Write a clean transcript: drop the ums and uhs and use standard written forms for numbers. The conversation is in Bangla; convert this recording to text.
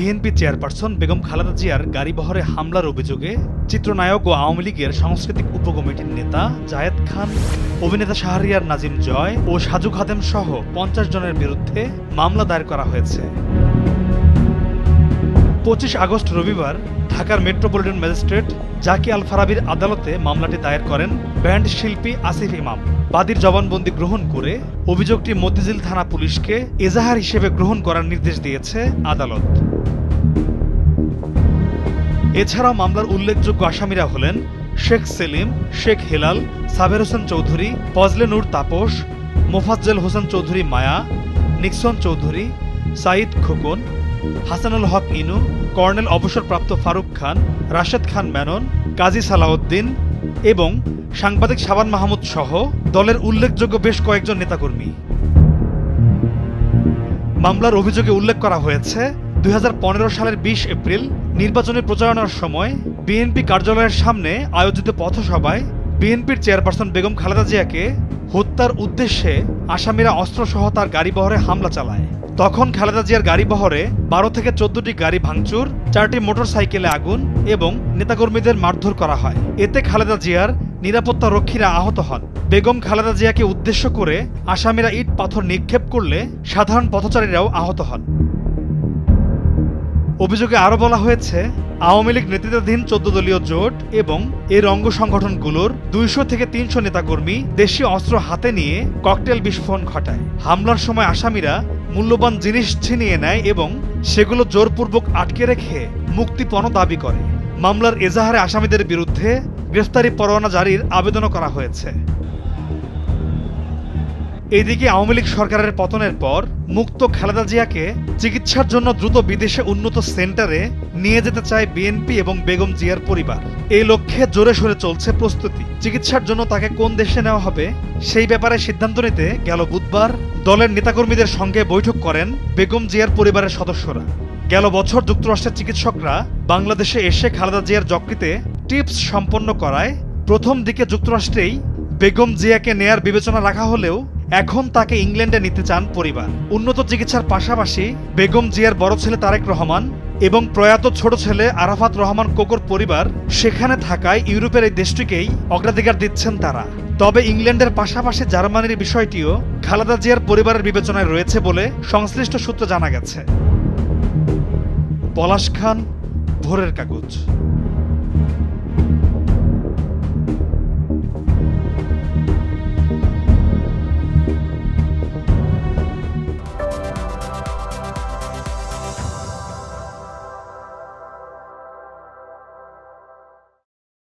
বিএনপি চেয়ারপারসন বেগম খালেদা জিয়ার গাড়িবহরে হামলার অভিযোগে চিত্রনায়ক ও আওয়ামী লীগের সাংস্কৃতিক উপকমিটির নেতা জায়েদ খান, অভিনেতা শাহরিয়ার নাজিম জয় ও সাজু খাদেম সহ ৫০ জনের বিরুদ্ধে মামলা দায়ের করা হয়েছে। ২৫ আগস্ট রবিবার ঢাকার মেট্রোপলিটন ম্যাজিস্ট্রেট জাকি আল ফারাবির আদালতে মামলাটি দায়ের করেন ব্যান্ড শিল্পী আসিফ ইমাম। বাদীর জবানবন্দি গ্রহণ করে অভিযোগটি মতিঝিল থানা পুলিশকে এজাহার হিসেবে গ্রহণ করার নির্দেশ দিয়েছে আদালত। এছাড়াও মামলার উল্লেখযোগ্য আসামিরা হলেন শেখ সেলিম, শেখ হেলাল, সাবের হোসেন চৌধুরী, ফজলে নূর তাপস, মোফাজ্জল হোসেন চৌধুরী মায়া, নিক্সন চৌধুরী, সাইদ খোকন, হাসানুল হক ইনু, কর্নেল অবসরপ্রাপ্ত ফারুক খান, রাশেদ খান মেনন, কাজী সালাউদ্দিন এবং সাংবাদিক শাবান মাহমুদ সহ দলের উল্লেখযোগ্য বেশ কয়েকজন নেতাকর্মী। মামলার অভিযোগে উল্লেখ করা হয়েছে ২০১৫ সালের ২০ এপ্রিল নির্বাচনী প্রচারণার সময় বিএনপি কার্যালয়ের সামনে আয়োজিত পথসভায় বিএনপির চেয়ারপারসন বেগম খালেদা জিয়াকে হত্যার উদ্দেশ্যে আসামিরা অস্ত্রসহ তার গাড়িবহরে হামলা চালায়। তখন খালেদা জিয়ার গাড়িবহরে ১২ থেকে ১৪টি গাড়ি ভাঙচুর, ৪টি মোটরসাইকেলে আগুন এবং নেতাকর্মীদের মারধর করা হয়। এতে খালেদা জিয়ার নিরাপত্তা রক্ষীরা আহত হন। বেগম খালেদা জিয়াকে উদ্দেশ্য করে আসামিরা ইট পাথর নিক্ষেপ করলে সাধারণ পথচারীরাও আহত হন। অভিযোগে আরও বলা হয়েছে, আওয়ামী লীগ নেতৃত্বাধীন ১৪ দলীয় জোট এবং এর অঙ্গ সংগঠনগুলোর ২০০ থেকে ৩০০ নেতাকর্মী দেশীয় অস্ত্র হাতে নিয়ে ককটেল বিস্ফোরণ ঘটায়। হামলার সময় আসামিরা মূল্যবান জিনিস ছিনিয়ে নেয় এবং সেগুলো জোরপূর্বক আটকে রেখে মুক্তিপণ দাবি করে। মামলার এজাহারে আসামিদের বিরুদ্ধে গ্রেফতারি পরোয়ানা জারির আবেদনও করা হয়েছে। এদিকে আওয়ামী লীগ সরকারের পতনের পর মুক্ত খালেদা জিয়াকে চিকিৎসার জন্য দ্রুত বিদেশে উন্নত সেন্টারে নিয়ে যেতে চায় বিএনপি এবং বেগম জিয়ার পরিবার। এই লক্ষ্যে জোরে সোরে চলছে প্রস্তুতি। চিকিৎসার জন্য তাকে কোন দেশে নেওয়া হবে সেই ব্যাপারে সিদ্ধান্ত নিতে গেল বুধবার দলের নেতাকর্মীদের সঙ্গে বৈঠক করেন বেগম জিয়ার পরিবারের সদস্যরা। গেল বছর যুক্তরাষ্ট্রের চিকিৎসকরা বাংলাদেশে এসে খালেদা জিয়ার যকৃতে টিপস সম্পন্ন করায় প্রথম দিকে যুক্তরাষ্ট্রেই বেগম জিয়াকে নেয়ার বিবেচনা রাখা হলেও এখন তাকে ইংল্যান্ডে নিতে চান পরিবার। উন্নত চিকিৎসার পাশাপাশি বেগম জিয়ার বড় ছেলে তারেক রহমান এবং প্রয়াত ছোট ছেলে আরাফাত রহমান কোকর পরিবার সেখানে থাকায় ইউরোপের এই দেশটিকেই অগ্রাধিকার দিচ্ছেন তারা। তবে ইংল্যান্ডের পাশাপাশি জার্মানির বিষয়টিও খালেদা জিয়ার পরিবারের বিবেচনায় রয়েছে বলে সংশ্লিষ্ট সূত্রে জানা গেছে। পলাশ খান, ভোরের কাগজ।